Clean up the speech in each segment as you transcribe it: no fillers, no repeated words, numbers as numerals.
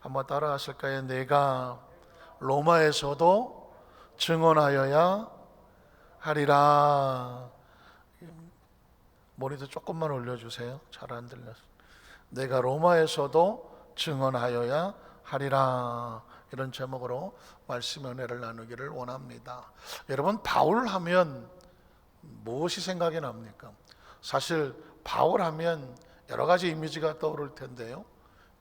한번 따라 하실까요? 내가 로마에서도 증언하여야 하리라. 모니터 조금만 올려주세요. 잘 안 들려서. 내가 로마에서도 증언하여야 하리라. 이런 제목으로 말씀 은혜를 나누기를 원합니다. 여러분, 바울 하면 무엇이 생각이 납니까? 사실 바울 하면 여러 가지 이미지가 떠오를 텐데요.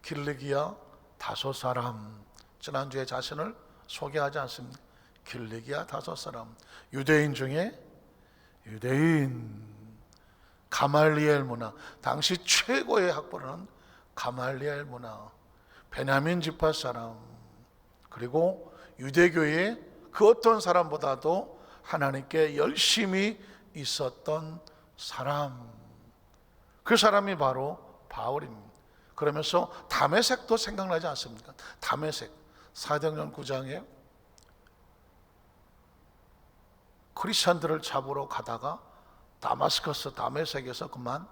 길리기아 다섯 사람, 지난주에 자신을 소개하지 않습니까? 길리기아 다섯 사람, 유대인 중에 유대인, 가말리엘 문화, 당시 최고의 학벌은 가말리엘 문화, 베냐민 지파 사람, 그리고 유대교의 그 어떤 사람보다도 하나님께 열심히 있었던 사람, 그 사람이 바로 바울입니다. 그러면서 다메섹도 생각나지 않습니까? 다메섹, 사도행전 9장에 크리스천들을 잡으러 가다가 다마스커스 다메섹에서 그만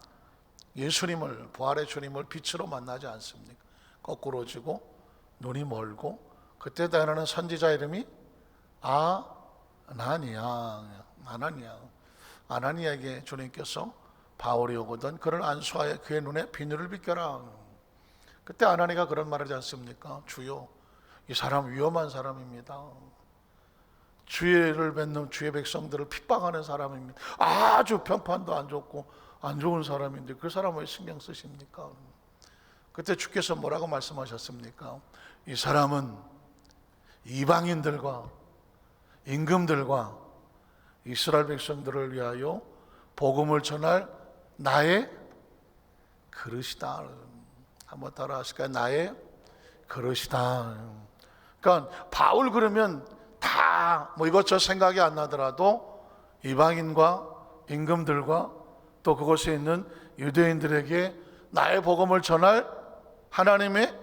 예수님을, 부활의 주님을 빛으로 만나지 않습니까? 거꾸로 지고 눈이 멀고, 그때 다니는 선지자 이름이 아나니아에게 주님께서 바울이 오거든 그를 안수하여 그의 눈에 비늘을 비껴라. 그때 아나니가 그런 말을 하지 않습니까? 주여, 이 사람 위험한 사람입니다. 주의를 맺는 주의 백성들을 핍박하는 사람입니다. 아주 평판도 안 좋고 안 좋은 사람인데 그 사람을 신경 쓰십니까? 그때 주께서 뭐라고 말씀하셨습니까? 이 사람은 이방인들과 임금들과 이스라엘 백성들을 위하여 복음을 전할 나의 그릇이다. 한번 따라 하실까요? 나의 그릇이다. 그러니까 바울 그러면 다 뭐 이것저것 생각이 안 나더라도 이방인과 임금들과 또 그곳에 있는 유대인들에게 나의 복음을 전할 하나님의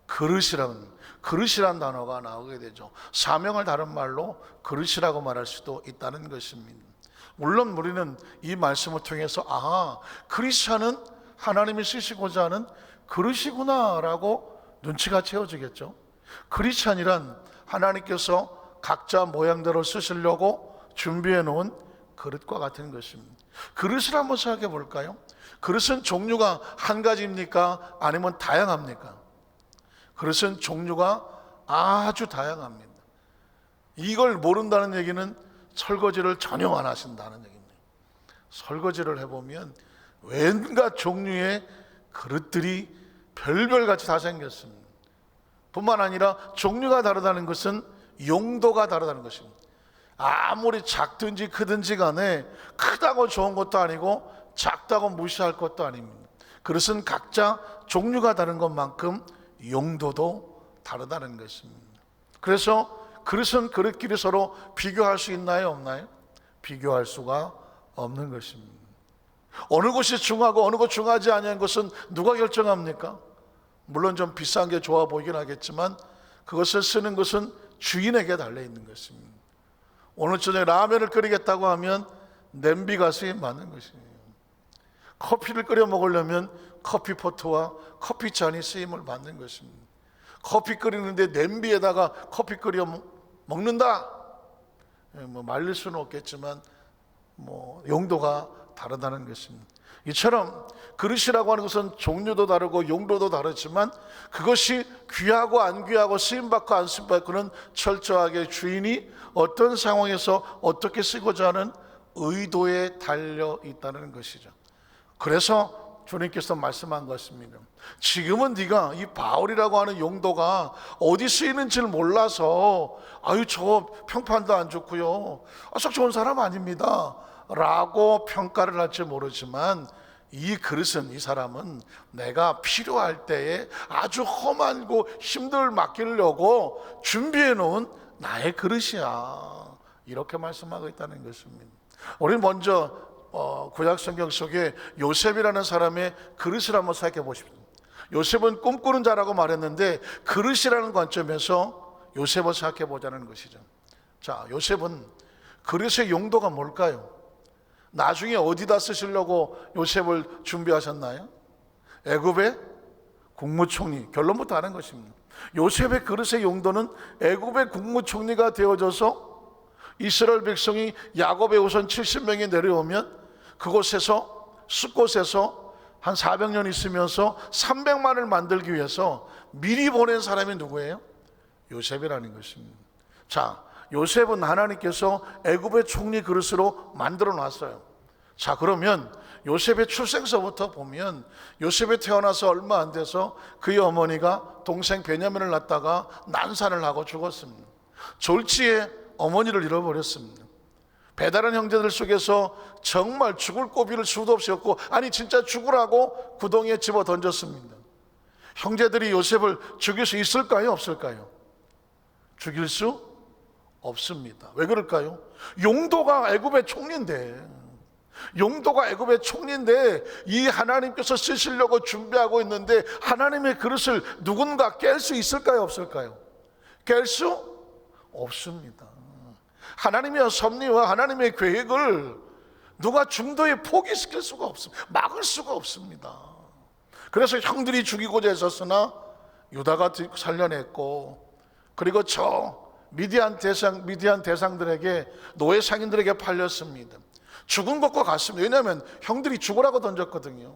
그릇이란 단어가 나오게 되죠. 사명을 다른 말로 그릇이라고 말할 수도 있다는 것입니다. 물론 우리는 이 말씀을 통해서 크리스천은 하나님이 쓰시고자 하는 그릇이구나 라고 눈치가 채워지겠죠. 크리스천이란 하나님께서 각자 모양대로 쓰시려고 준비해 놓은 그릇과 같은 것입니다. 그릇을 한번 생각해 볼까요? 그릇은 종류가 한 가지입니까? 아니면 다양합니까? 그릇은 종류가 아주 다양합니다. 이걸 모른다는 얘기는 설거지를 전혀 안 하신다는 얘기입니다. 설거지를 해보면 웬가 종류의 그릇들이 별별같이 다 생겼습니다. 뿐만 아니라 종류가 다르다는 것은 용도가 다르다는 것입니다. 아무리 작든지 크든지 간에 크다고 좋은 것도 아니고 작다고 무시할 것도 아닙니다. 그릇은 각자 종류가 다른 것만큼 용도도 다르다는 것입니다. 그래서 그릇은 그릇끼리 서로 비교할 수 있나요? 없나요? 비교할 수가 없는 것입니다. 어느 것이 중하고 어느 것 중하지 아니한 것은 누가 결정합니까? 물론 좀 비싼 게 좋아 보이긴 하겠지만 그것을 쓰는 것은 주인에게 달려있는 것입니다. 오늘 저녁에 라면을 끓이겠다고 하면 냄비가 쓰임 맞는 것이에요. 커피를 끓여 먹으려면 커피포트와 커피잔이 쓰임을 받는 것입니다. 커피 끓이는데 냄비에다가 커피 끓여 먹는다, 뭐 말릴 수는 없겠지만 뭐 용도가 다르다는 것입니다. 이처럼 그릇이라고 하는 것은 종류도 다르고 용도도 다르지만 그것이 귀하고 안 귀하고 쓰임받고 안 쓰임받고는 철저하게 주인이 어떤 상황에서 어떻게 쓰고자 하는 의도에 달려 있다는 것이죠. 그래서 주님께서 말씀한 것입니다. 지금은 네가 이 바울이라고 하는 용도가 어디 쓰이는지를 몰라서 저 평판도 안 좋고요, 썩 좋은 사람 아닙니다 라고 평가를 할지 모르지만 이 그릇은, 이 사람은 내가 필요할 때에 아주 험하고 힘들 맡기려고 준비해 놓은 나의 그릇이야, 이렇게 말씀하고 있다는 것입니다. 우리는 먼저 구약 성경 속에 요셉이라는 사람의 그릇을 한번 생각해 보십시오. 요셉은 꿈꾸는 자라고 말했는데 그릇이라는 관점에서 요셉을 생각해 보자는 것이죠. 자, 요셉은 그릇의 용도가 뭘까요? 나중에 어디다 쓰시려고 요셉을 준비하셨나요? 애굽의 국무총리, 결론부터 하는 것입니다. 요셉의 그릇의 용도는 애굽의 국무총리가 되어져서 이스라엘 백성이 야곱의 우선 70명이 내려오면 그곳에서 숫곳에서 한 400년 있으면서 300만을 만들기 위해서 미리 보낸 사람이 누구예요? 요셉이라는 것입니다. 자, 요셉은 하나님께서 애굽의 총리 그릇으로 만들어 놨어요. 자, 그러면 요셉의 출생서부터 보면 요셉이 태어나서 얼마 안 돼서 그의 어머니가 동생 베냐민을 낳다가 난산을 하고 죽었습니다. 졸지에 어머니를 잃어버렸습니다. 배다른 형제들 속에서 정말 죽을 고비를 수도 없이 었고, 아니 진짜 죽으라고 구덩이에 집어 던졌습니다. 형제들이 요셉을 죽일 수 있을까요? 없을까요? 죽일 수 없습니다. 왜 그럴까요? 용도가 애굽의 총리인데, 이 하나님께서 쓰시려고 준비하고 있는데 하나님의 그릇을 누군가 깰 수 있을까요? 없을까요? 깰 수 없습니다. 하나님의 섭리와 하나님의 계획을 누가 중도에 포기시킬 수가 없습니다. 막을 수가 없습니다. 그래서 형들이 죽이고자 했었으나 유다가 살려냈고, 그리고 저 미디안 대상들에게, 노예 상인들에게 팔렸습니다. 죽은 것과 같습니다. 왜냐하면 형들이 죽으라고 던졌거든요.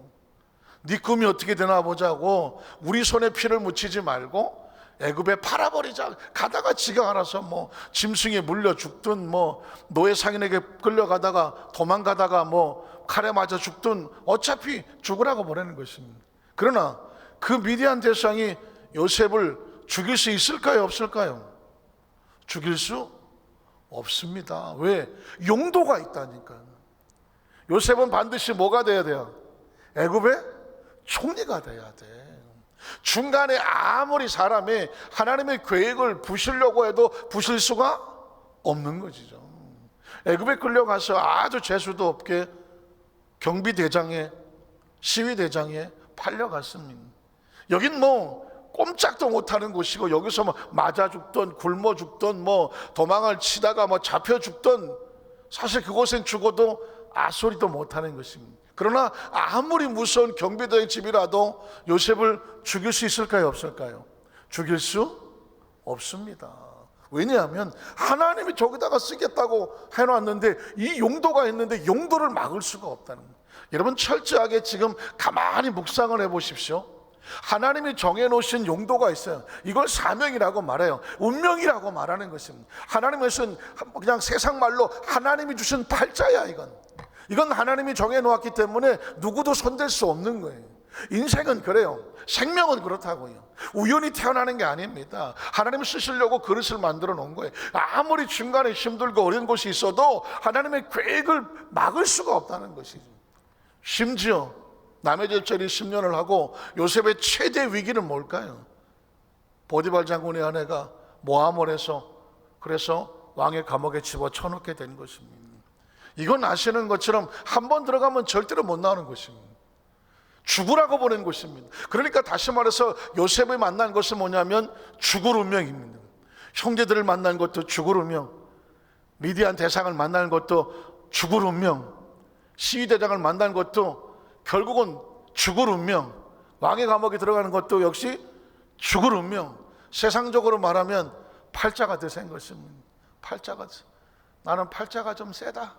네 꿈이 어떻게 되나 보자고 우리 손에 피를 묻히지 말고 애굽에 팔아버리자. 가다가 지가 알아서 뭐 짐승에 물려 죽든, 뭐 노예 상인에게 끌려가다가 도망가다가 뭐 칼에 맞아 죽든 어차피 죽으라고 보내는 것입니다. 그러나 그 미디안 대상이 요셉을 죽일 수 있을까요? 없을까요? 죽일 수 없습니다. 왜? 용도가 있다니까요. 요셉은 반드시 뭐가 돼야 돼요? 애굽의 총리가 돼야 돼. 중간에 아무리 사람이 하나님의 계획을 부수려고 해도 부술 수가 없는 것이죠. 애굽에 끌려가서 아주 재수도 없게 경비대장에, 시위대장에 팔려갔습니다. 여긴 뭐 꼼짝도 못하는 곳이고, 여기서 뭐 맞아 죽던 굶어 죽던 뭐 도망을 치다가 뭐 잡혀 죽던, 사실 그곳엔 죽어도 아소리도 못하는 것입니다. 그러나 아무리 무서운 경비대의 집이라도 요셉을 죽일 수 있을까요? 없을까요? 죽일 수 없습니다. 왜냐하면 하나님이 저기다가 쓰겠다고 해놨는데, 이 용도가 있는데 용도를 막을 수가 없다는 거예요. 여러분 철저하게 지금 가만히 묵상을 해보십시오. 하나님이 정해놓으신 용도가 있어요. 이걸 사명이라고 말해요. 운명이라고 말하는 것입니다. 하나님은 그냥 세상 말로 하나님이 주신 팔자야. 이건 하나님이 정해놓았기 때문에 누구도 손댈 수 없는 거예요. 인생은 그래요. 생명은 그렇다고요. 우연히 태어나는 게 아닙니다. 하나님이 쓰시려고 그릇을 만들어 놓은 거예요. 아무리 중간에 힘들고 어려운 것이 있어도 하나님의 계획을 막을 수가 없다는 것이죠. 심지어 남의 집처리 10년을 하고 요셉의 최대 위기는 뭘까요? 보디발 장군의 아내가 모함을 해서, 그래서 왕의 감옥에 집어쳐넣게 된 것입니다. 이건 아시는 것처럼 한 번 들어가면 절대로 못 나오는 것입니다. 죽으라고 보낸 것입니다. 그러니까 다시 말해서 요셉을 만난 것은 뭐냐면 죽을 운명입니다. 형제들을 만난 것도 죽을 운명, 미디안 대상을 만난 것도 죽을 운명, 시위대장을 만난 것도 결국은 죽을 운명, 왕의 감옥에 들어가는 것도 역시 죽을 운명. 세상적으로 말하면 팔자가 드센 것입니다. 나는 팔자가 좀 세다.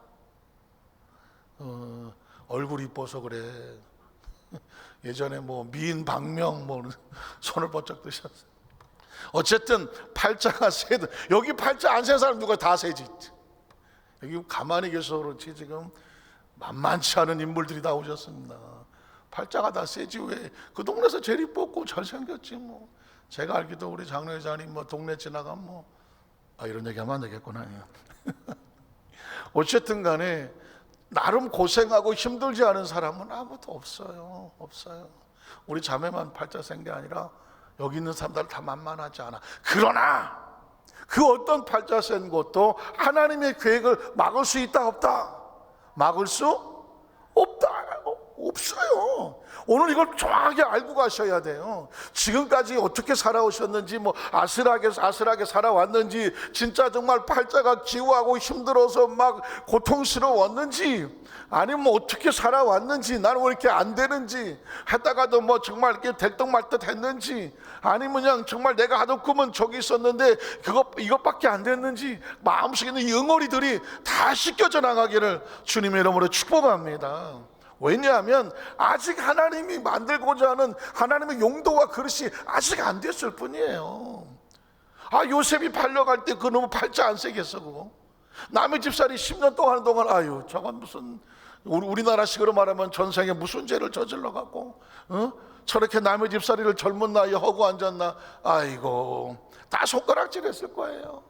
얼굴이 이뻐서 그래. 예전에 뭐 미인 박명 뭐 손을 번쩍 드셨어요. 어쨌든 팔자가 세다. 여기 팔자 안 센 사람 누가 다 세지. 여기 가만히 계셔서 그렇지 지금 만만치 않은 인물들이 다 오셨습니다. 팔자가 다 세지. 왜? 그 동네에서 제일 이뻤고 잘생겼지 뭐. 제가 알기도 우리 장로회장님 뭐 동네 지나가면 뭐 이런 얘기하면 안 되겠구나. 어쨌든 간에 나름 고생하고 힘들지 않은 사람은 아무도 없어요. 우리 자매만 팔자 센 게 아니라 여기 있는 사람들 다 만만하지 않아. 그러나 그 어떤 팔자 센 것도 하나님의 계획을 막을 수 있다 없다? 막을 수 없다. 없어요. 오늘 이걸 정확하게 알고 가셔야 돼요. 지금까지 어떻게 살아오셨는지, 뭐 아슬하게 살아왔는지, 진짜 정말 팔자가 기우하고 힘들어서 막 고통스러웠는지, 아니면 뭐 어떻게 살아왔는지, 나는 왜 이렇게 안 되는지, 하다가도 뭐 정말 이렇게 될듯말듯 했는지, 아니면 그냥 정말 내가 하던 꿈은 저기 있었는데 이것밖에 안 됐는지, 마음속에 있는 이 응어리들이 다 씻겨져 나가기를 주님의 이름으로 축복합니다. 왜냐하면 아직 하나님이 만들고자 하는 하나님의 용도와 그릇이 아직 안 됐을 뿐이에요. 요셉이 팔려갈 때 그 너무 팔자 안 세겠어 그거? 남의 집살이 10년 동안 하는 동안 아유 저건 무슨 우리나라식으로 말하면 전생에 무슨 죄를 저질러 갖고 저렇게 남의 집살이를 젊은 나이에 하고 앉았나. 아이고 다 손가락질 했을 거예요.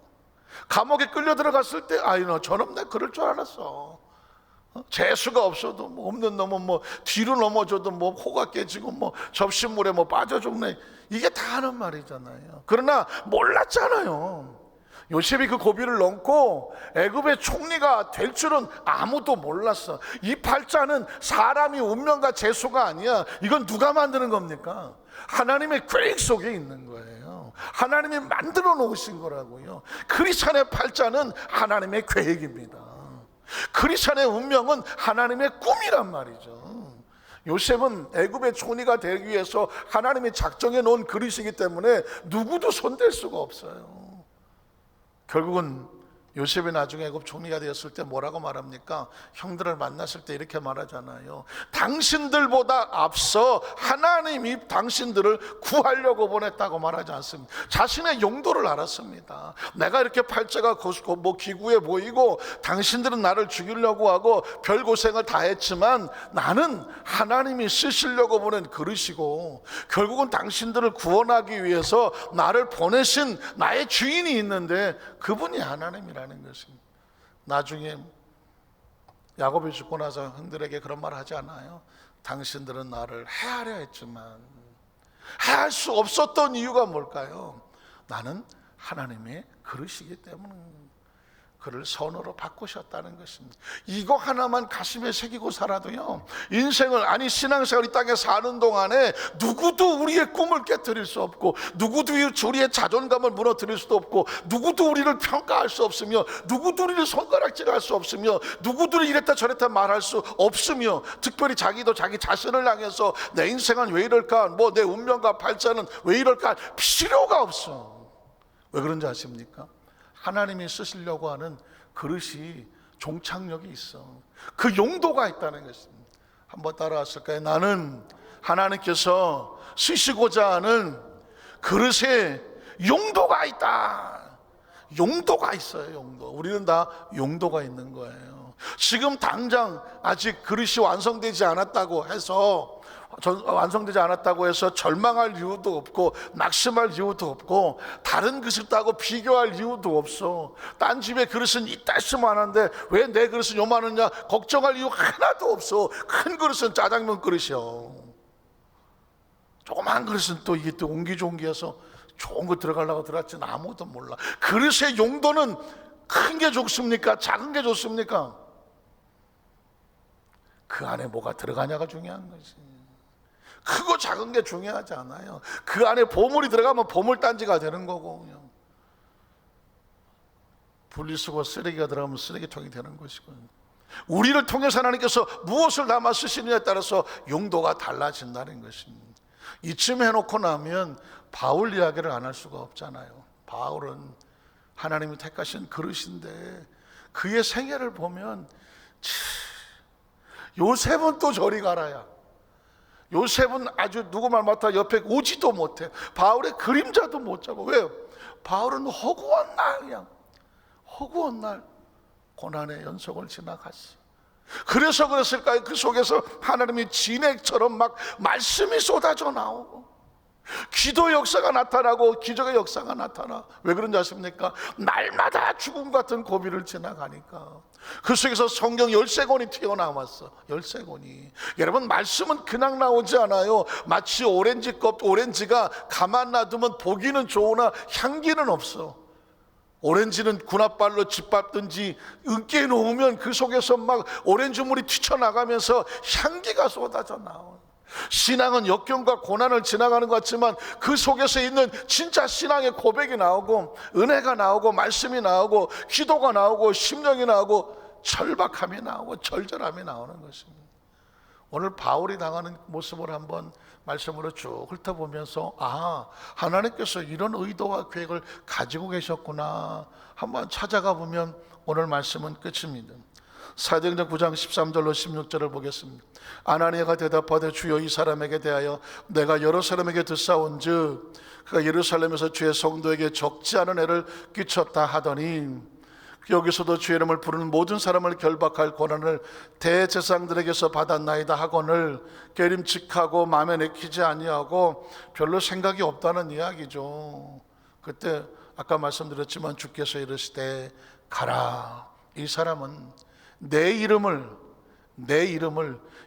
감옥에 끌려 들어갔을 때 아유 너 저놈 내 그럴 줄 알았어. 재수가 없어도 뭐 없는 놈은 뭐 뒤로 넘어져도 뭐 코가 깨지고 뭐 접시물에 뭐 빠져 죽네, 이게 다 하는 말이잖아요. 그러나 몰랐잖아요. 요셉이 그 고비를 넘고 애굽의 총리가 될 줄은 아무도 몰랐어. 이 팔자는 사람이 운명과 재수가 아니야. 이건 누가 만드는 겁니까? 하나님의 계획 속에 있는 거예요. 하나님이 만들어 놓으신 거라고요. 크리스찬의 팔자는 하나님의 계획입니다. 크리스찬의 운명은 하나님의 꿈이란 말이죠. 요셉은 애굽의 총리가 되기 위해서 하나님이 작정해 놓은 그릇이기 때문에 누구도 손댈 수가 없어요. 결국은 요셉이 나중에 애굽 총리가 되었을 때 뭐라고 말합니까? 형들을 만났을 때 이렇게 말하잖아요. 당신들보다 앞서 하나님이 당신들을 구하려고 보냈다고 말하지 않습니다. 자신의 용도를 알았습니다. 내가 이렇게 팔자가 뭐 기구해 보이고 당신들은 나를 죽이려고 하고 별 고생을 다 했지만 나는 하나님이 쓰시려고 보낸 그릇이고 결국은 당신들을 구원하기 위해서 나를 보내신 나의 주인이 있는데 그분이 하나님이라 하는 것입니다. 나중에 야곱이 죽고 나서 형들에게 그런 말 하지 않아요? 당신들은 나를 해하려 했지만 해할 수 없었던 이유가 뭘까요? 나는 하나님의 그릇이기 때문에 그를 선으로 바꾸셨다는 것입니다. 이거 하나만 가슴에 새기고 살아도요, 인생을, 아니 신앙생활 이 땅에 사는 동안에 누구도 우리의 꿈을 깨뜨릴 수 없고, 누구도 우리의 자존감을 무너뜨릴 수도 없고, 누구도 우리를 평가할 수 없으며, 누구도 우리를 손가락질할 수 없으며, 누구도 이랬다 저랬다 말할 수 없으며, 특별히 자기도 자기 자신을 향해서 내 인생은 왜 이럴까, 뭐 내 운명과 팔자는 왜 이럴까 필요가 없어. 왜 그런지 아십니까? 하나님이 쓰시려고 하는 그릇이 종착역이 있어. 그 용도가 있다는 것입니다. 한번 따라왔을까요? 나는 하나님께서 쓰시고자 하는 그릇에 용도가 있다. 용도가 있어요. 용도. 우리는 다 용도가 있는 거예요. 지금 당장 아직 그릇이 완성되지 않았다고 해서 절망할 이유도 없고 낙심할 이유도 없고 다른 그릇 따고 비교할 이유도 없어. 딴 집에 그릇은 이따 있으면하는데 왜 내 그릇은 요만하냐 걱정할 이유 하나도 없어. 큰 그릇은 짜장면 그릇이야. 조그만 그릇은 또 이게 또 옹기종기해서 좋은 거 들어가려고 들어갔지는 아무도 몰라. 그릇의 용도는 큰 게 좋습니까? 작은 게 좋습니까? 그 안에 뭐가 들어가냐가 중요한 거지. 크고 작은 게 중요하지 않아요. 그 안에 보물이 들어가면 보물단지가 되는 거고, 분리수거 쓰레기가 들어가면 쓰레기통이 되는 것이고, 우리를 통해서 하나님께서 무엇을 담아 쓰시느냐에 따라서 용도가 달라진다는 것입니다. 이쯤 해놓고 나면 바울 이야기를 안 할 수가 없잖아요. 바울은 하나님이 택하신 그릇인데 그의 생애를 보면 요셉은 또 저리 가라야. 요셉은 아주 누구 말 맡아 옆에 오지도 못해. 바울의 그림자도 못 잡아. 왜요? 바울은 허구한 날, 그냥 허구한 날 고난의 연속을 지나갔어. 그래서 그랬을까요? 그 속에서 하나님이 진액처럼 막 말씀이 쏟아져 나오고 기도 역사가 나타나고 기적의 역사가 나타나. 왜 그런지 아십니까? 날마다 죽음 같은 고비를 지나가니까 그 속에서 성경 13권이 튀어나왔어. 13권이. 여러분, 말씀은 그냥 나오지 않아요. 마치 오렌지가 가만 놔두면 보기는 좋으나 향기는 없어. 오렌지는 군합발로 짓밟든지 으깨 놓으면 그 속에서 막 오렌지물이 튀쳐나가면서 향기가 쏟아져 나와요. 신앙은 역경과 고난을 지나가는 것 같지만 그 속에서 있는 진짜 신앙의 고백이 나오고 은혜가 나오고 말씀이 나오고 기도가 나오고 심령이 나오고 절박함이 나오고 절절함이 나오는 것입니다. 오늘 바울이 당하는 모습을 한번 말씀으로 쭉 훑어보면서 하나님께서 이런 의도와 계획을 가지고 계셨구나 한번 찾아가 보면 오늘 말씀은 끝입니다. 사도행전 9장 13절로 16절을 보겠습니다. 아나니아가 대답하되 주여 이 사람에게 대하여 내가 여러 사람에게 듣사온즉 그가 예루살렘에서 주의 성도에게 적지 않은 애를 끼쳤다 하더니 여기서도 주의 이름을 부르는 모든 사람을 결박할 권한을 대제사장들에게서 받았나이다 하거늘 깨림칙하고 마음에 내키지 아니하고 별로 생각이 없다는 이야기죠. 그때 아까 말씀드렸지만 주께서 이르시되 가라. 이 사람은 내 이름을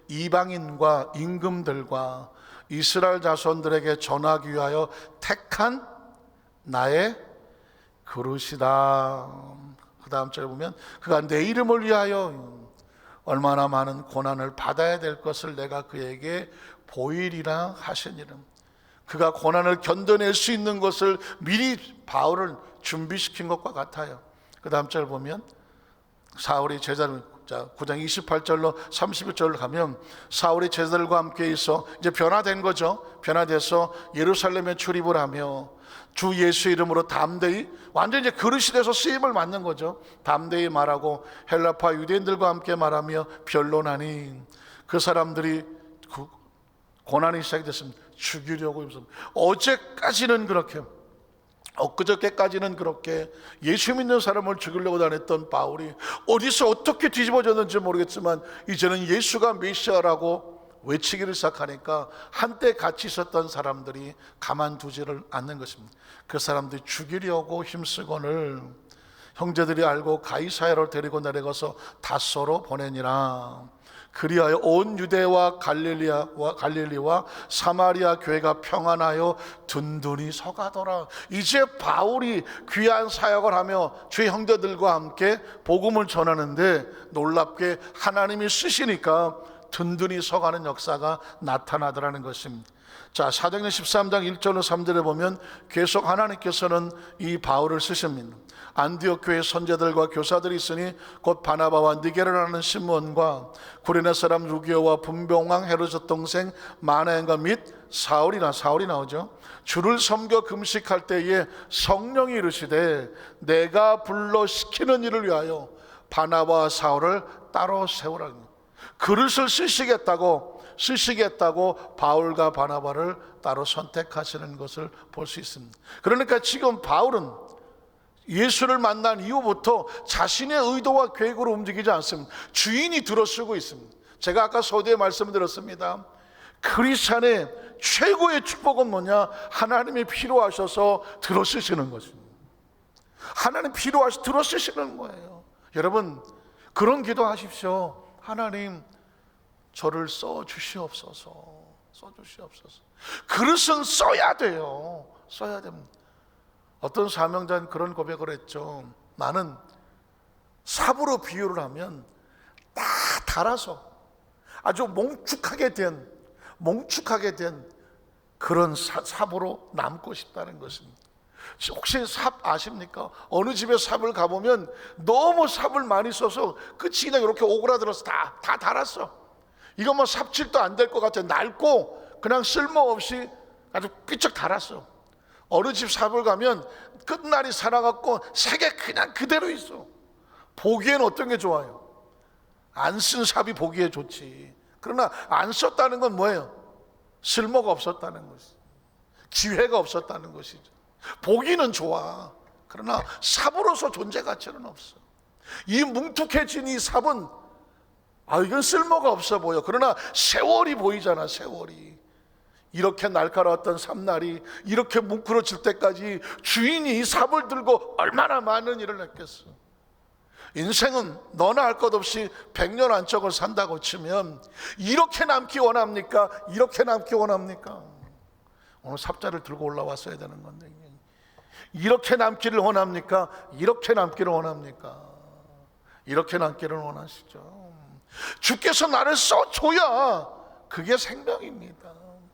이방인과 임금들과 이스라엘 자손들에게 전하기 위하여 택한 나의 그릇이다. 그 다음 절에 보면 그가 내 이름을 위하여 얼마나 많은 고난을 받아야 될 것을 내가 그에게 보이리라 하시니라. 그가 고난을 견뎌낼 수 있는 것을 미리 바울을 준비시킨 것과 같아요. 그 다음 절 보면 사울이 제자를 9장 28절로 31절로 가면 사울이 제자들과 함께 있어 이제 변화된 거죠. 변화돼서 예루살렘에 출입을 하며 주 예수 이름으로 담대히 완전 이제 그릇이 돼서 쓰임을 받는 거죠. 담대히 말하고 헬라파 유대인들과 함께 말하며 변론하니 그 사람들이 고난이 시작됐습니다. 죽이려고. 어제까지는 그렇게 엊그저께까지는 그렇게 예수 믿는 사람을 죽이려고 다녔던 바울이 어디서 어떻게 뒤집어졌는지 모르겠지만 이제는 예수가 메시아라고 외치기를 시작하니까 한때 같이 있었던 사람들이 가만두지를 않는 것입니다. 그 사람들이 죽이려고 힘쓰거늘 형제들이 알고 가이사야로 데리고 내려가서 닷소로 보내니라. 그리하여 온 유대와 갈릴리와 사마리아 교회가 평안하여 든든히 서가더라. 이제 바울이 귀한 사역을 하며 주의 형제들과 함께 복음을 전하는데 놀랍게 하나님이 쓰시니까 든든히 서가는 역사가 나타나더라는 것입니다. 자, 사도행전 13장 1절로 3절에 보면 계속 하나님께서는 이 바울을 쓰십니다. 안디옥 교회 선제들과 교사들이 있으니 곧 바나바와 니게르라는 시몬과 구레네 사람 루기오와 분봉왕 헤로드 동생 마나엔과 및 사울이 나오죠. 주를 섬겨 금식할 때에 성령이 이르시되 내가 불러 시키는 일을 위하여 바나바와 사울을 따로 세우라. 그릇을 쓰시겠다고 바울과 바나바를 따로 선택하시는 것을 볼 수 있습니다. 그러니까 지금 바울은 예수를 만난 이후부터 자신의 의도와 계획으로 움직이지 않습니다. 주인이 들어쓰고 있습니다. 제가 아까 서두에 말씀드렸습니다. 크리스찬의 최고의 축복은 뭐냐? 하나님이 필요하셔서 들어쓰시는 것입니다. 하나님 필요하셔서 들어쓰시는 거예요. 여러분 그런 기도하십시오. 하나님 저를 써주시옵소서. 그릇은 써야 돼요. 써야 됩니다. 어떤 사명자는 그런 고백을 했죠. 나는 삽으로 비유를 하면 딱 달아서 아주 몽축하게 된 그런 삽으로 남고 싶다는 것입니다. 혹시 삽 아십니까? 어느 집에 삽을 가보면 너무 삽을 많이 써서 끝이 그냥 이렇게 오그라들어서 다 달았어. 이거 뭐 삽질도 안 될 것 같아. 낡고 그냥 쓸모없이 아주 삐쩍 달았어. 어느 집 삽을 가면 끝날이 살아갖고 색에 그냥 그대로 있어. 보기엔 어떤 게 좋아요? 안 쓴 삽이 보기에 좋지. 그러나 안 썼다는 건 뭐예요? 쓸모가 없었다는 것이, 기회가 없었다는 것이죠. 보기는 좋아. 그러나 삽으로서 존재 가치는 없어. 이 뭉툭해진 이 삽은 이건 쓸모가 없어 보여. 그러나 세월이 보이잖아. 세월이 이렇게 날카로웠던 삽날이 이렇게 뭉클어질 때까지 주인이 이 삽을 들고 얼마나 많은 일을 했겠어. 인생은 너나 할 것 없이 100년 안짝을 산다고 치면 이렇게 남기 원합니까? 이렇게 남기 원합니까? 오늘 삽자를 들고 올라왔어야 되는 건데 이렇게 남기를 원합니까? 이렇게 남기를 원합니까? 이렇게 남기를 원하시죠. 주께서 나를 써줘야 그게 생명입니다.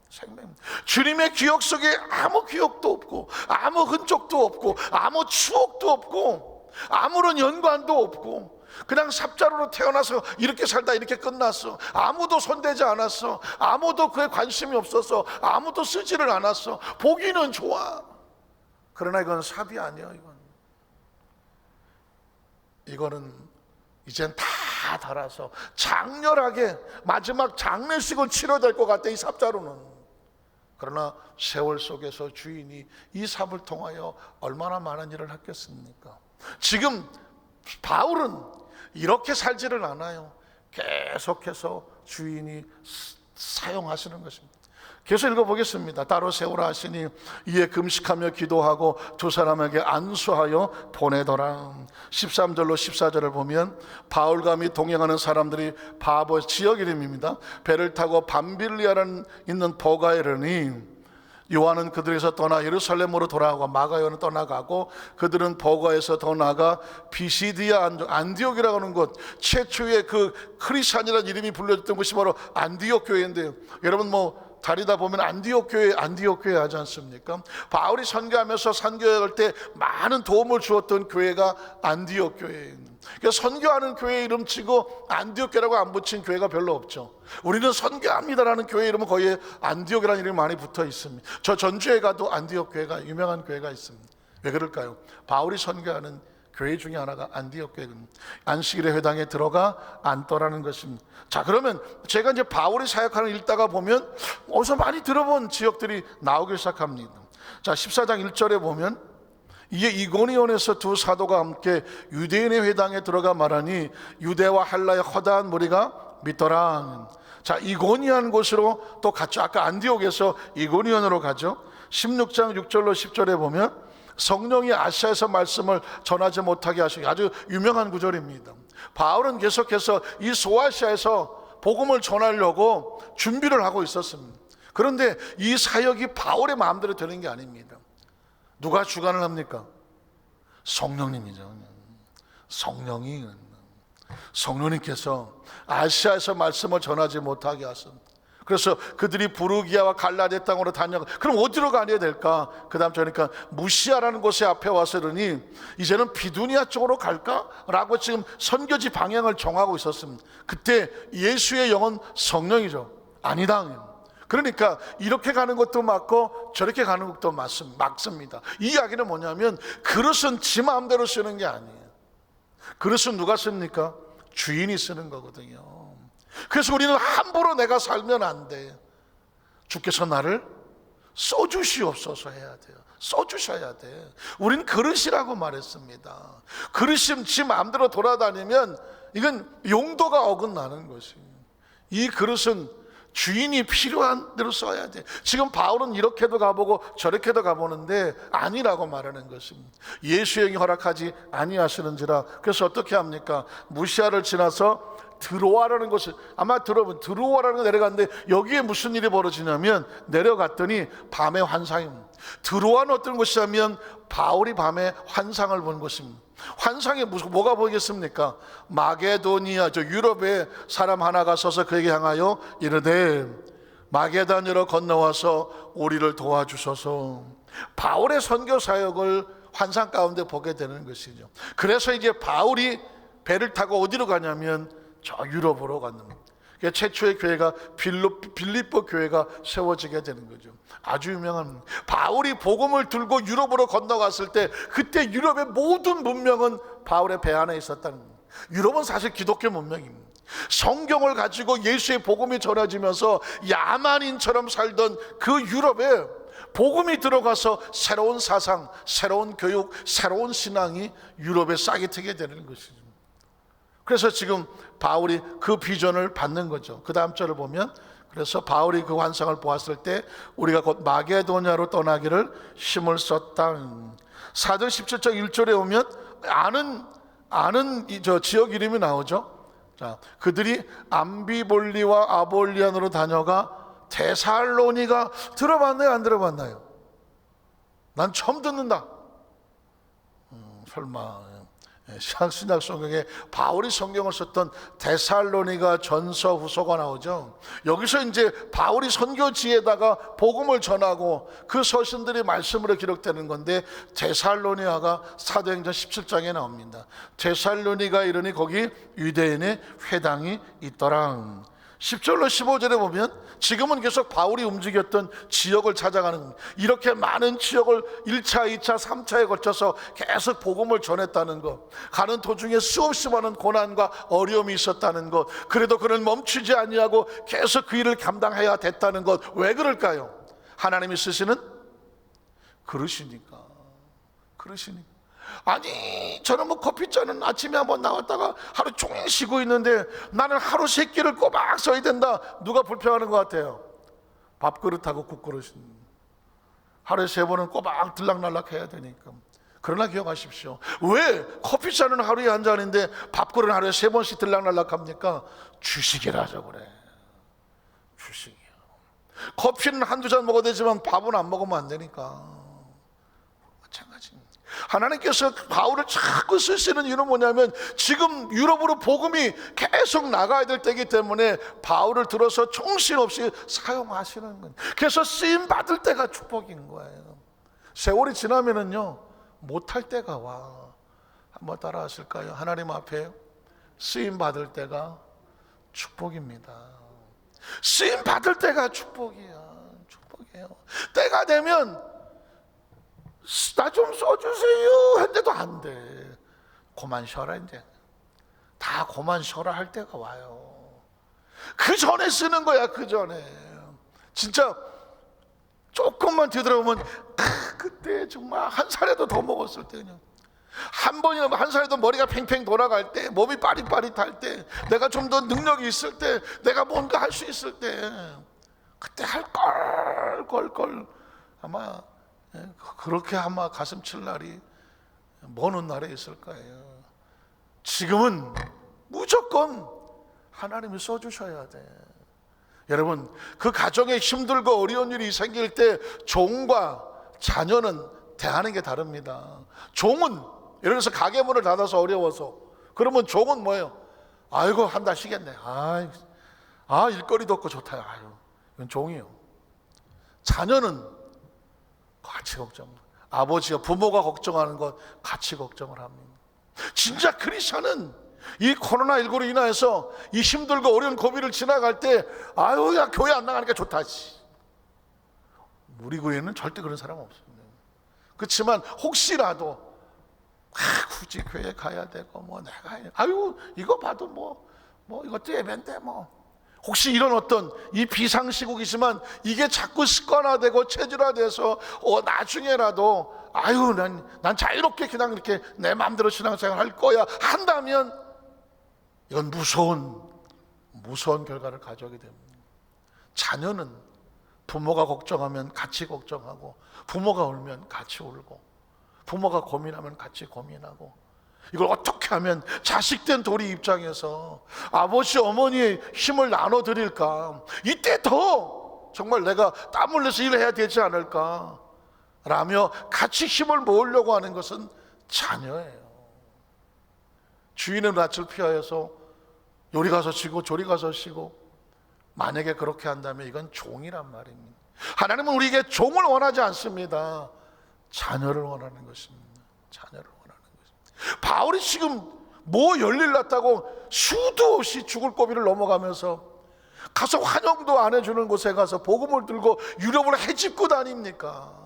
생명. 주님의 기억 속에 아무 기억도 없고, 아무 흔적도 없고, 아무 추억도 없고, 아무런 연관도 없고, 그냥 삽자루로 태어나서 이렇게 살다 이렇게 끝났어. 아무도 손대지 않았어. 아무도 그에 관심이 없어서 아무도 쓰지를 않았어. 보기는 좋아. 그러나 이건 삽이 아니야. 이거는 이젠 다 닳아서 장렬하게 마지막 장례식을 치러야 될 것 같아, 이 삽자루는. 그러나 세월 속에서 주인이 이 삽을 통하여 얼마나 많은 일을 했겠습니까? 지금 바울은 이렇게 살지를 않아요. 계속해서 주인이 사용하시는 것입니다. 계속 읽어보겠습니다. 따로 세우라 하시니 이에 금식하며 기도하고 두 사람에게 안수하여 보내더라. 13절로 14절을 보면 바울과 및 동행하는 사람들이 바보 지역 이름입니다. 배를 타고 밤빌리아라는 있는 버가에 이르니 요한은 그들에서 떠나 예루살렘으로 돌아가고 마가요는 떠나가고 그들은 버가에서 더 나아가 비시디아 안디옥이라고 하는 곳, 최초의 그 크리스찬이라는 이름이 불려졌던 곳이 바로 안디옥 교회인데요. 여러분 다니다 보면 안디옥 교회 하지 않습니까? 바울이 선교하면서 선교할 때 많은 도움을 주었던 교회가 안디옥 교회예요. 그래서 선교하는 교회 이름 치고 안디옥 교회라고 안 붙인 교회가 별로 없죠. 우리는 선교합니다라는 교회 이름은 거의 안디옥이라는 이름이 많이 붙어 있습니다. 저 전주에 가도 안디옥 교회가 유명한 교회가 있습니다. 왜 그럴까요? 바울이 선교하는 교회 중에 하나가 안디옥 교회는 안식일의 회당에 들어가 앉더라는 것입니다. 자, 그러면 제가 이제 바울이 사역하는 읽다가 보면 어디서 많이 들어본 지역들이 나오기 시작합니다. 자, 14장 1절에 보면 이에 이고니온에서 두 사도가 함께 유대인의 회당에 들어가 말하니 유대와 할라의 허다한 무리가 믿더라. 자, 이고니온 곳으로 또 갔죠. 아까 안디옥에서 이고니온으로 가죠. 16장 6절로 10절에 보면 성령이 아시아에서 말씀을 전하지 못하게 하시고, 아주 유명한 구절입니다. 바울은 계속해서 이 소아시아에서 복음을 전하려고 준비를 하고 있었습니다. 그런데 이 사역이 바울의 마음대로 되는 게 아닙니다. 누가 주관을 합니까? 성령님이죠. 성령님께서 아시아에서 말씀을 전하지 못하게 하십니다. 그래서 그들이 부르기아와 갈라디 땅으로 다녀가. 그럼 어디로 가야 될까? 그 다음 저니까 무시아라는 곳에 앞에 와서 이러니 이제는 비두니아 쪽으로 갈까? 라고 지금 선교지 방향을 정하고 있었습니다. 그때 예수의 영은 성령이죠. 아니다. 그러니까 이렇게 가는 것도 맞고 저렇게 가는 것도 맞습니다. 이 이야기는 뭐냐면 그릇은 지 마음대로 쓰는 게 아니에요. 그릇은 누가 씁니까? 주인이 쓰는 거거든요. 그래서 우리는 함부로 내가 살면 안 돼. 주께서 나를 써주시옵소서 해야 돼요. 써주셔야 돼. 우린 그릇이라고 말했습니다. 그릇이 지 마음대로 돌아다니면 이건 용도가 어긋나는 것이에요. 이 그릇은 주인이 필요한 대로 써야 돼. 지금 바울은 이렇게도 가보고 저렇게도 가보는데 아니라고 말하는 것입니다. 예수의 영이 허락하지 아니하시는지라. 그래서 어떻게 합니까? 무시아를 지나서 드로아라는 곳을, 아마 들어본 드로아라는 거 내려갔는데 여기에 무슨 일이 벌어지냐면 내려갔더니 밤의 환상입니다. 드로아는 어떤 곳이냐면 바울이 밤에 환상을 본 곳입니다. 환상에 뭐가 보이겠습니까? 마게도니아, 저 유럽에 사람 하나가 서서 그에게 향하여 이르되 마게다니로 건너와서 우리를 도와주소서. 바울의 선교 사역을 환상 가운데 보게 되는 것이죠. 그래서 이제 바울이 배를 타고 어디로 가냐면 저 유럽으로 갔는 최초의 교회가 빌립보 교회가 세워지게 되는 거죠. 아주 유명한, 바울이 복음을 들고 유럽으로 건너갔을 때 그때 유럽의 모든 문명은 바울의 배 안에 있었다는 거예요. 유럽은 사실 기독교 문명입니다. 성경을 가지고 예수의 복음이 전해지면서 야만인처럼 살던 그 유럽에 복음이 들어가서 새로운 사상, 새로운 교육, 새로운 신앙이 유럽에 싹이 트게 되는 것이죠. 그래서 지금 바울이 그 비전을 받는 거죠. 그 다음 절을 보면 그래서 바울이 그 환상을 보았을 때 우리가 곧 마게도냐로 떠나기를 힘을 썼다. 4절 17절 1절에 오면 아는 저 지역 이름이 나오죠. 자, 그들이 암비볼리와 아볼리안으로 다녀가 데살로니가, 들어봤나요? 안 들어봤나요? 난 처음 듣는다. 설마 신약 성경에 바울이 성경을 썼던 데살로니가 전서 후서가 나오죠. 여기서 이제 바울이 선교지에다가 복음을 전하고 그 서신들이 말씀으로 기록되는 건데, 데살로니가가 사도행전 17장에 나옵니다. 데살로니가 이르니 거기 유대인의 회당이 있더라. 10절로 15절에 보면 지금은 계속 바울이 움직였던 지역을 찾아가는 겁니다. 이렇게 많은 지역을 1차, 2차, 3차에 걸쳐서 계속 복음을 전했다는 것, 가는 도중에 수없이 많은 고난과 어려움이 있었다는 것, 그래도 그는 멈추지 아니하고 계속 그 일을 감당해야 됐다는 것. 왜 그럴까요? 하나님이 쓰시는 그러시니까. 아니, 저는 뭐 커피잔은 아침에 한번 나왔다가 하루 종일 쉬고 있는데 나는 하루 세 끼를 꼬박 써야 된다. 누가 불평하는 것 같아요? 밥그릇하고 국그릇은 하루에 3번은 꼬박 들락날락 해야 되니까. 그러나 기억하십시오. 왜 커피잔은 하루에 한 잔인데 밥그릇은 하루에 3번씩 들락날락 합니까? 주식이라서 그래. 주식이야. 커피는 한두 잔 먹어도 되지만 밥은 안 먹으면 안 되니까. 마찬가지입니다. 하나님께서 바울을 자꾸 쓰시는 이유는 뭐냐면, 지금 유럽으로 복음이 계속 나가야 될 때이기 때문에 바울을 들어서 정신없이 사용하시는 거예요. 그래서 쓰임 받을 때가 축복인 거예요. 세월이 지나면은요, 못할 때가 와. 한번 따라 하실까요? 하나님 앞에 쓰임 받을 때가 축복입니다. 쓰임 받을 때가 축복이에요. 때가 되면 나 좀 써주세요 했는데도 안 돼. 그만 쉬어라. 이제 다 그만 쉬어라 할 때가 와요. 그 전에 쓰는 거야. 그 전에 진짜 조금만 뒤돌아보면 그때 정말 한 살에도 더 먹었을 때, 그냥 한 번이나 한 살에도 머리가 팽팽 돌아갈 때, 몸이 빠릿빠릿할 때, 내가 좀 더 능력이 있을 때, 내가 뭔가 할 수 있을 때, 그때 할 걸 아마 그렇게 아마 가슴 칠 날이 먼 훗날에 있을 거예요. 지금은 무조건 하나님이 써주셔야 돼. 여러분, 그 가정에 힘들고 어려운 일이 생길 때 종과 자녀는 대하는 게 다릅니다. 종은 예를 들어서 가게 문을 닫아서 어려워서, 그러면 종은 뭐예요? 아이고 한 달 쉬겠네. 일거리도 없고 좋다. 이건 종이요. 자녀는 같이 걱정. 아버지가, 부모가 걱정하는 것 같이 걱정을 합니다. 진짜 크리스천은 이 코로나19로 인해서 이 힘들고 어려운 고비를 지나갈 때, 야 교회 안 나가니까 좋다. 우리 교회는 절대 그런 사람 없습니다. 그렇지만 혹시라도 굳이 교회 가야 되고 내가 이거 봐도 이것도 예배인데 혹시 이런 어떤 이 비상시국이지만 이게 자꾸 습관화되고 체질화돼서 나중에라도 난 자유롭게 그냥 이렇게 내 마음대로 신앙생활 할 거야 한다면, 이건 무서운 결과를 가져오게 됩니다. 자녀는 부모가 걱정하면 같이 걱정하고, 부모가 울면 같이 울고, 부모가 고민하면 같이 고민하고, 이걸 어떻게 하면 자식된 우리 입장에서 아버지 어머니의 힘을 나눠드릴까, 이때 더 정말 내가 땀 흘려서 일해야 되지 않을까 라며 같이 힘을 모으려고 하는 것은 자녀예요. 주인은 낯을 피하여서 요리 가서 쉬고 조리 가서 쉬고, 만약에 그렇게 한다면 이건 종이란 말입니다. 하나님은 우리에게 종을 원하지 않습니다. 자녀를 원하는 것입니다. 자녀를 원하는 것입니다. 바울이 지금 열일 났다고 수도 없이 죽을 고비를 넘어가면서 가서 환영도 안 해주는 곳에 가서 복음을 들고 유럽을 헤집고 다닙니까?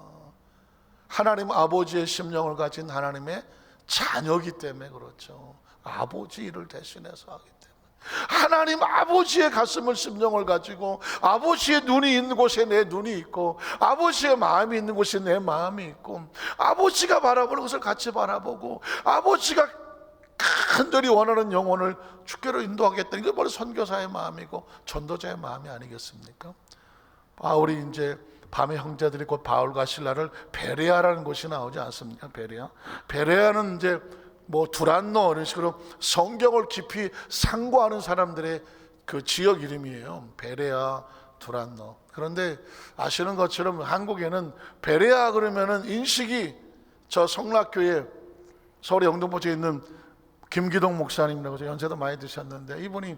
하나님 아버지의 심령을 가진 하나님의 자녀이기 때문에 그렇죠. 아버지 일을 대신해서 하기 때문에. 하나님 아버지의 가슴을, 심령을 가지고, 아버지의 눈이 있는 곳에 내 눈이 있고, 아버지의 마음이 있는 곳에 내 마음이 있고, 아버지가 바라보는 것을 같이 바라보고, 아버지가 간절히 원하는 영혼을 주께로 인도하겠다는 게 바로 선교사의 마음이고 전도자의 마음이 아니겠습니까? 바울이 이제 밤에 형제들이 곧 바울과 실라를 베레아라는 곳이 나오지 않습니까? 베레아는 이제 두란노 이런 식으로 성경을 깊이 상고하는 사람들의 그 지역 이름이에요. 베레아, 두란노. 그런데 아시는 것처럼 한국에는 베레아 그러면은 인식이 저 성락교회 서울의 영등포구에 있는 김기동 목사님이라고 연세도 많이 드셨는데, 이분이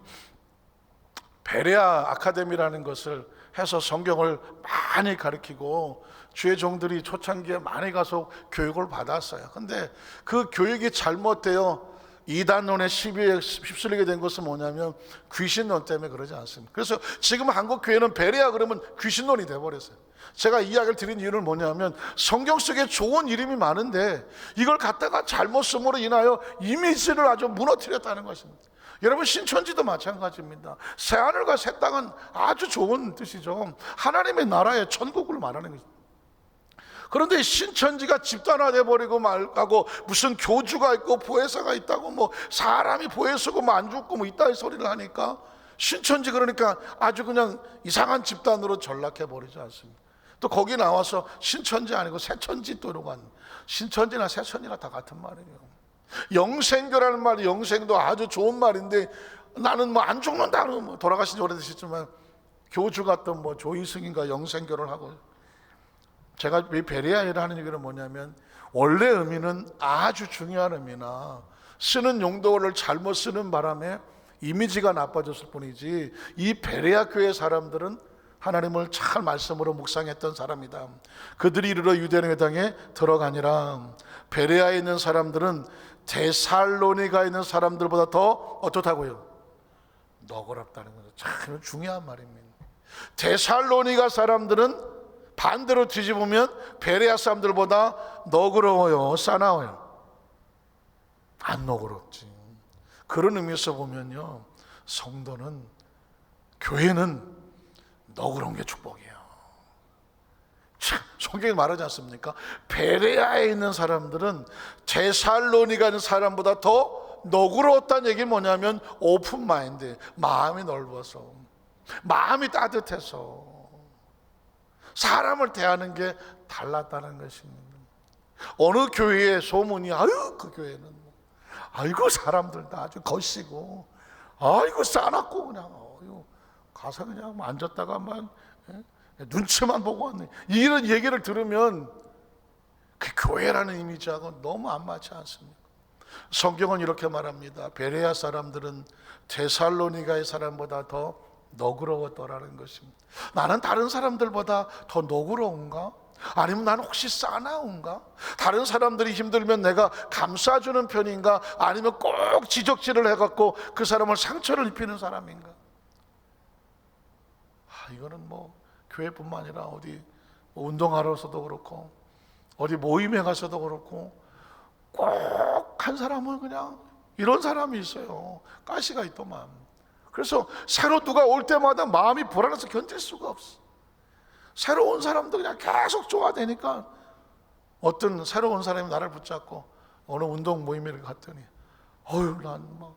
베레아 아카데미라는 것을 해서 성경을 많이 가르치고 주의 종들이 초창기에 많이 가서 교육을 받았어요. 근데 그 교육이 잘못되어 이단론에 휩쓸리게 된 것은 뭐냐면 귀신론 때문에 그러지 않습니다. 그래서 지금 한국 교회는 베레아 그러면 귀신론이 돼버렸어요. 제가 이야기를 드린 이유는 뭐냐면 성경 속에 좋은 이름이 많은데 이걸 갖다가 잘못 쓰므로 인하여 이미지를 아주 무너뜨렸다는 것입니다. 여러분, 신천지도 마찬가지입니다. 새하늘과 새 땅은 아주 좋은 뜻이죠. 하나님의 나라의 천국을 말하는 것입니다. 그런데 신천지가 집단화돼 버리고 말하고 무슨 교주가 있고 보혜사가 있다고, 뭐 사람이 보혜사고 뭐 안 죽고 뭐 이따위 소리를 하니까 신천지 그러니까 아주 그냥 이상한 집단으로 전락해 버리지 않습니까? 또 거기 나와서 신천지 아니고 새천지 또 이러고 신천지나 새천지나 다 같은 말이에요. 영생교라는 말이, 영생도 아주 좋은 말인데 나는 뭐 안 죽는다 그러면, 돌아가신 지 오래되셨지만 교주 같던 뭐 조이승인가 영생교를 하고. 제가 왜 베레아를 하는 얘기는 뭐냐면 원래 의미는 아주 중요한 의미나 쓰는 용도를 잘못 쓰는 바람에 이미지가 나빠졌을 뿐이지, 이 베레아 교회 사람들은 하나님을 잘 말씀으로 묵상했던 사람이다. 그들이 이르러 유대인의 땅에 들어가니라. 베레아에 있는 사람들은 데살로니가에 있는 사람들보다 더 어떻다고요? 너그럽다는 거죠. 참 중요한 말입니다. 데살로니가 사람들은 반대로 뒤집으면 베레아 사람들보다 너그러워요, 싸나워요? 안 너그럽지. 그런 의미에서 보면요, 성도는, 교회는 너그러운 게 축복이에요. 참, 성경이 말하지 않습니까? 베레아에 있는 사람들은 데살로니가 있는 사람보다 더 너그러웠다는 얘기는 뭐냐면 오픈 마인드, 마음이 넓어서, 마음이 따뜻해서 사람을 대하는 게 달랐다는 것입니다. 어느 교회의 소문이, 아유 그 교회는 아이고 사람들 다 아주 거시고, 아이고 싸놨고, 그냥 가서 그냥 앉았다가만 눈치만 보고 왔네, 이런 얘기를 들으면 그 교회라는 이미지하고 너무 안 맞지 않습니까? 성경은 이렇게 말합니다. 베레아 사람들은 데살로니가의 사람보다 더 너그러웠더라는 것입니다. 나는 다른 사람들보다 더 너그러운가? 아니면 나는 혹시 싸나운가? 다른 사람들이 힘들면 내가 감싸주는 편인가? 아니면 꼭 지적질을 해갖고 그 사람을 상처를 입히는 사람인가? 이거는 뭐 교회뿐만 아니라 어디 운동하러서도 그렇고 어디 모임에 가서도 그렇고 꼭 한 사람은 그냥 이런 사람이 있어요. 가시가 있더만. 그래서 새로 누가 올 때마다 마음이 불안해서 견딜 수가 없어. 새로운 사람도 그냥 계속 좋아되니까, 어떤 새로운 사람이 나를 붙잡고 어느 운동 모임에 갔더니 어휴 난 막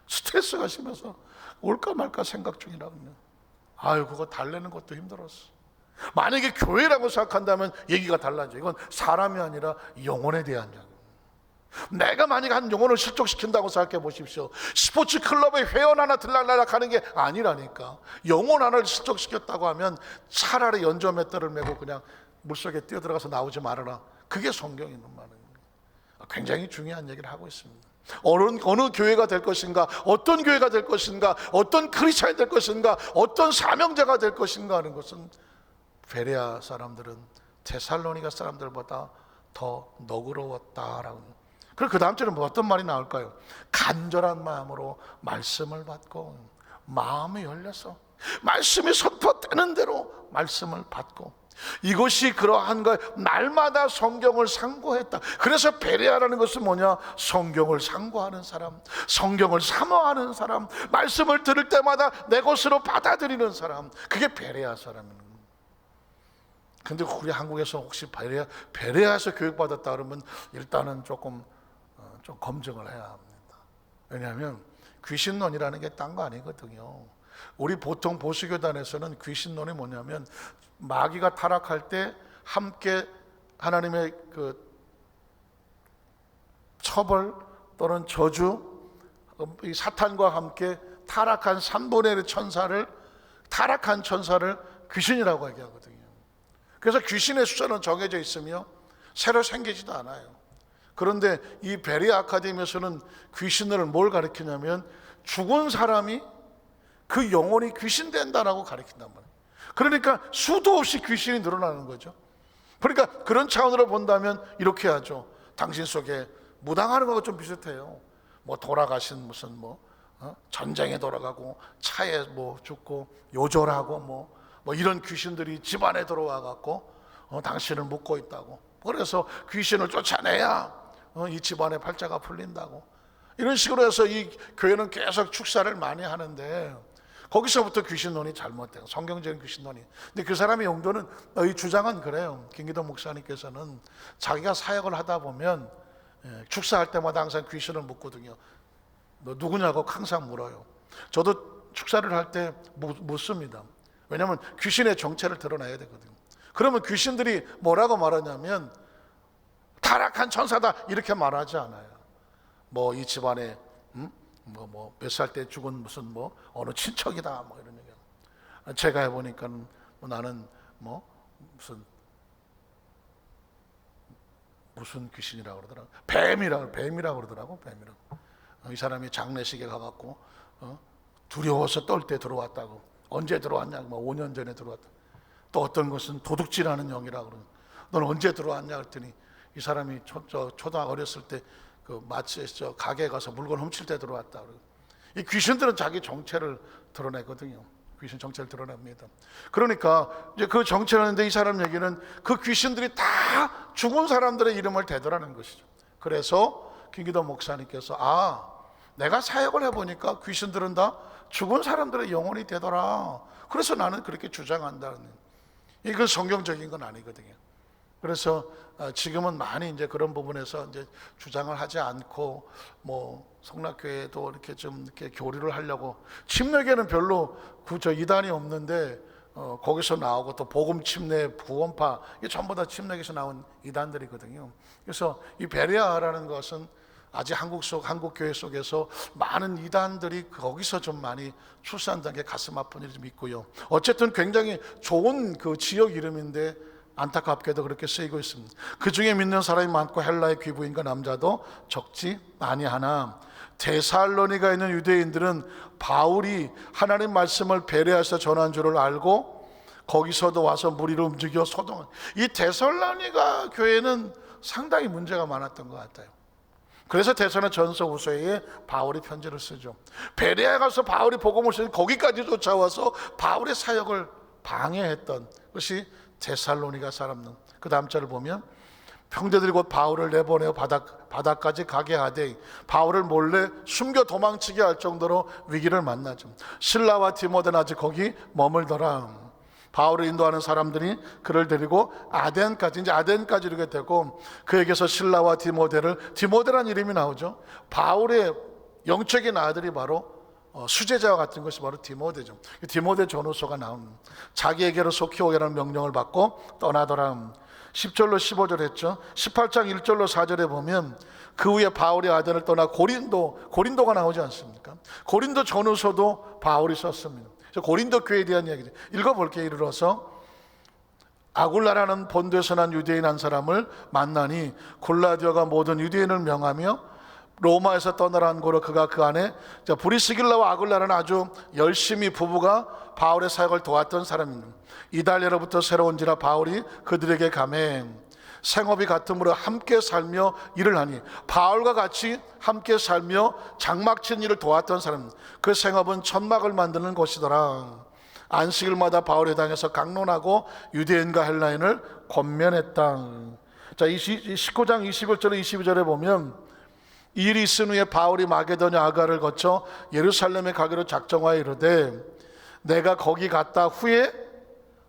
스트레스가 심해서 올까 말까 생각 중이라고요. 아유 그거 달래는 것도 힘들었어. 만약에 교회라고 생각한다면 얘기가 달라져. 이건 사람이 아니라 영혼에 대한 이야기. 내가 만약 한 영혼을 실족시킨다고 생각해 보십시오. 스포츠 클럽에 회원 하나 들락날락 하는 게 아니라니까. 영혼 하나를 실족시켰다고 하면 차라리 연조맷돌을 메고 그냥 물속에 뛰어들어가서 나오지 말아라. 그게 성경이 있는 말입니다. 굉장히 중요한 얘기를 하고 있습니다. 어느 교회가 될 것인가, 어떤 교회가 될 것인가, 어떤 크리스찬이 될 것인가, 어떤 사명자가 될 것인가 하는 것은 베레아 사람들은 데살로니가 사람들보다 더 너그러웠다라고. 그리고 그 다음 절에 뭐 어떤 말이 나올까요? 간절한 마음으로 말씀을 받고, 마음이 열려서 말씀이 선포되는 대로 말씀을 받고, 이것이 그러한 걸 날마다 성경을 상고했다. 그래서 베레아라는 것은 뭐냐? 성경을 상고하는 사람, 성경을 사모하는 사람, 말씀을 들을 때마다 내 것으로 받아들이는 사람, 그게 베레아 사람입니다. 근데 우리 한국에서 혹시 베레아에서 교육받았다 그러면 일단은 좀 검증을 해야 합니다. 왜냐하면 귀신론이라는 게 딴 거 아니거든요. 우리 보통 보수교단에서는 귀신론이 뭐냐면 마귀가 타락할 때 함께 하나님의 그 처벌 또는 저주, 이 사탄과 함께 타락한 3분의 1의 천사를, 타락한 천사를 귀신이라고 얘기하거든요. 그래서 귀신의 숫자는 정해져 있으며 새로 생기지도 않아요. 그런데 이 베레아 아카데미에서는 귀신을 뭘 가르치냐면 죽은 사람이 그 영혼이 귀신 된다라고 가르친단 말이에요. 그러니까 수도 없이 귀신이 늘어나는 거죠. 그러니까 그런 차원으로 본다면 이렇게 하죠. 당신 속에 무당하는 거가 좀 비슷해요. 뭐 돌아가신 무슨 전쟁에 돌아가고 차에 죽고 요절하고 뭐 이런 귀신들이 집안에 들어와 갖고 당신을 묶고 있다고. 그래서 귀신을 쫓아내야 이 집안의 팔자가 풀린다고. 이런 식으로 해서 이 교회는 계속 축사를 많이 하는데 거기서부터 귀신론이 잘못돼요. 성경적인 귀신론이. 근데 그 사람의 용도는, 이 주장은 그래요. 김기동 목사님께서는 자기가 사역을 하다 보면 축사할 때마다 항상 귀신을 묻거든요. 너 누구냐고 항상 물어요. 저도 축사를 할 때 묻습니다. 왜냐하면 귀신의 정체를 드러내야 되거든요. 그러면 귀신들이 뭐라고 말하냐면 타락한 천사다 이렇게 말하지 않아요. 이 집안에 몇 살 때 죽은 무슨 어느 친척이다 이런 얘기. 제가 해보니까 나는 무슨 귀신이라고 그러더라고. 뱀이라고 그러더라고. 뱀이라고. 이 사람이 장례식에 가갖고 두려워서 떨 때 들어왔다고. 언제 들어왔냐? 5년 전에 들어왔다. 또 어떤 것은 도둑질하는 영이라고 그러는. 넌 언제 들어왔냐? 그랬더니 이 사람이 초등학교 어렸을 때 그 마트에 가게에 가서 물건 훔칠 때 들어왔다. 이 귀신들은 자기 정체를 드러내거든요. 귀신 정체를 드러냅니다. 그러니까 이제 그 정체를 하는데 이 사람 얘기는 그 귀신들이 다 죽은 사람들의 이름을 대더라는 것이죠. 그래서 김기동 목사님께서 내가 사역을 해보니까 귀신들은 다 죽은 사람들의 영혼이 되더라. 그래서 나는 그렇게 주장한다는. 이건 성경적인 건 아니거든요. 그래서 지금은 많이 이제 그런 부분에서 이제 주장을 하지 않고 성락교회도 이렇게 좀 이렇게 교류를 하려고. 침례교는 별로 이단이 없는데 거기서 나오고 또 복음 침례 구원파 이게 전부 다 침례교에서 나온 이단들이거든요. 그래서 이 베레아라는 것은 아직 한국 교회 속에서 많은 이단들이 거기서 좀 많이 출산한 게 가슴 아픈 일이 좀 있고요. 어쨌든 굉장히 좋은 그 지역 이름인데 안타깝게도 그렇게 쓰이고 있습니다. 그 중에 믿는 사람이 많고 헬라의 귀부인과 남자도 적지 아니하나 데살로니가에 있는 유대인들은 바울이 하나님 말씀을 베레아에서 전한 줄을 알고 거기서도 와서 무리를 움직여 소동한. 이 데살로니가 교회는 상당히 문제가 많았던 것 같아요. 그래서 데살로니가전서 후서에 바울이 편지를 쓰죠. 베레아에 가서 바울이 복음을 쓰니 거기까지 쫓아와서 바울의 사역을 방해했던 것이 데살로니가 사람들. 그 다음 절을 보면 형제들이 곧 바울을 내보내어 바다까지 가게 하되 바울을 몰래 숨겨 도망치게 할 정도로 위기를 만나죠. 실라와 디모데는 아직 거기 머물더라. 바울을 인도하는 사람들이 그를 데리고 아덴까지 이르게 되고 그에게서 실라와 디모데라는 이름이 나오죠. 바울의 영적인 아들이 바로 수제자와 같은 것이 바로 디모데죠. 디모데 전후서가 나오는 자기에게로 속히 오게라는 명령을 받고 떠나더라. 10절로 15절 했죠. 18장 1절로 4절에 보면 그 후에 바울이 아덴을 떠나 고린도가 나오지 않습니까? 고린도 전후서도 바울이 썼습니다. 고린도 교회에 대한 이야기죠. 읽어볼게요. 이르러서 아굴라라는 본도에서 난 유대인 한 사람을 만나니 골라디오가 모든 유대인을 명하며 로마에서 떠나라는 고로 그가 그 안에 브리스길라와 아굴라라는 아주 열심히 부부가 바울의 사역을 도왔던 사람입니다. 이달리아로부터 새로 온지라 바울이 그들에게 가매 생업이 같으므로 함께 살며 일을 하니 바울과 같이 함께 살며 장막 치는 일을 도왔던 사람. 그 생업은 천막을 만드는 곳이더라. 안식일마다 바울의 당에서 강론하고 유대인과 헬라인을 권면했다. 자, 19장 21절에 22절에 보면 이 일이 있은 후에 바울이 마게도냐 아가를 거쳐 예루살렘에 가기로 작정하여 이르되 내가 거기 갔다 후에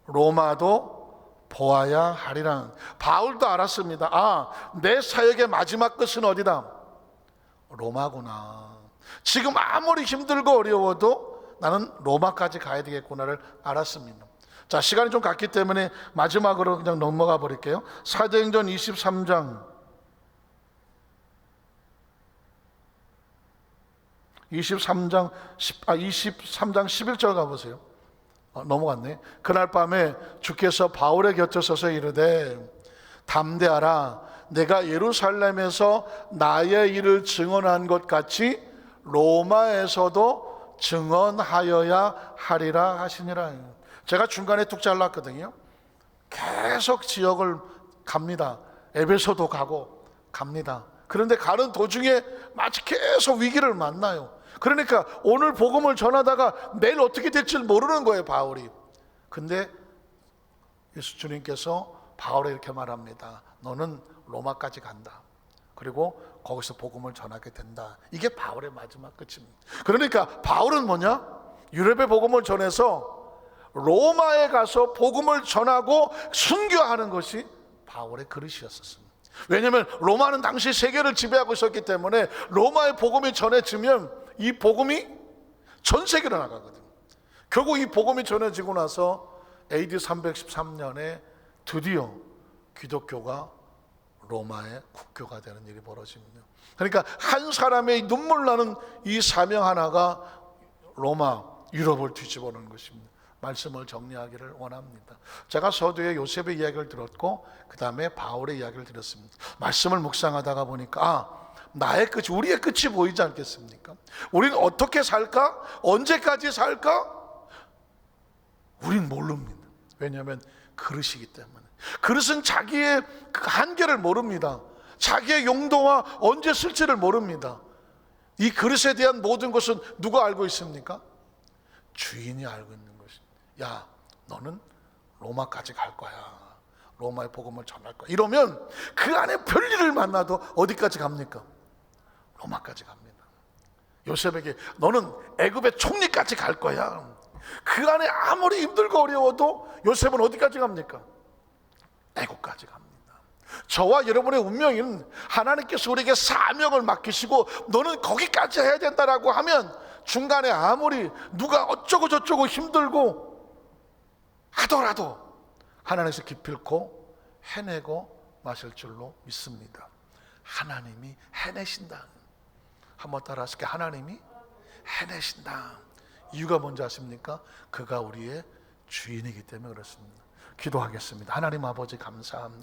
로마도 보아야 하리라. 바울도 알았습니다. 내 사역의 마지막 끝은 어디다? 로마구나. 지금 아무리 힘들고 어려워도 나는 로마까지 가야 되겠구나를 알았습니다. 자, 시간이 좀 갔기 때문에 마지막으로 그냥 넘어가 버릴게요. 사도행전 23장 11절 가보세요. 넘어갔네. 그날 밤에 주께서 바울의 곁에 서서 이르되 담대하라 내가 예루살렘에서 나의 일을 증언한 것 같이 로마에서도 증언하여야 하리라 하시니라. 제가 중간에 뚝 잘랐거든요. 계속 지역을 갑니다. 에베소도 가고 갑니다. 그런데 가는 도중에 마치 계속 위기를 만나요. 그러니까 오늘 복음을 전하다가 내일 어떻게 될지 모르는 거예요, 바울이. 근데 예수 주님께서 바울에 이렇게 말합니다. 너는 로마까지 간다. 그리고 거기서 복음을 전하게 된다. 이게 바울의 마지막 끝입니다. 그러니까 바울은 뭐냐? 유럽의 복음을 전해서 로마에 가서 복음을 전하고 순교하는 것이 바울의 그릇이었습니다. 왜냐하면 로마는 당시 세계를 지배하고 있었기 때문에 로마의 복음이 전해지면 이 복음이 전 세계로 나가거든요. 결국 이 복음이 전해지고 나서 AD 313년에 드디어 기독교가 로마의 국교가 되는 일이 벌어집니다. 그러니까 한 사람의 눈물 나는 이 사명 하나가 로마, 유럽을 뒤집어놓은 것입니다. 말씀을 정리하기를 원합니다. 제가 서두에 요셉의 이야기를 들었고 그 다음에 바울의 이야기를 들었습니다. 말씀을 묵상하다가 보니까 나의 끝이, 우리의 끝이 보이지 않겠습니까? 우리는 어떻게 살까? 언제까지 살까? 우린 모릅니다. 왜냐하면 그릇이기 때문에. 그릇은 자기의 그 한계를 모릅니다. 자기의 용도와 언제 쓸지를 모릅니다. 이 그릇에 대한 모든 것은 누가 알고 있습니까? 주인이 알고 있는 것입니다. 야, 너는 로마까지 갈 거야. 로마의 복음을 전할 거야. 이러면 그 안에 별일을 만나도 어디까지 갑니까? 로마까지 갑니다. 요셉에게 너는 애굽의 총리까지 갈 거야. 그 안에 아무리 힘들고 어려워도 요셉은 어디까지 갑니까? 애국까지 갑니다. 저와 여러분의 운명은 하나님께서 우리에게 사명을 맡기시고 너는 거기까지 해야 된다라고 하면 중간에 아무리 누가 어쩌고 저쩌고 힘들고 하더라도 하나님께서 기필코 해내고 마실 줄로 믿습니다. 하나님이 해내신다. 한번 따라 하실게요. 하나님이 해내신다. 이유가 뭔지 아십니까? 그가 우리의 주인이기 때문에 그렇습니다. 기도하겠습니다. 하나님 아버지 감사합니다.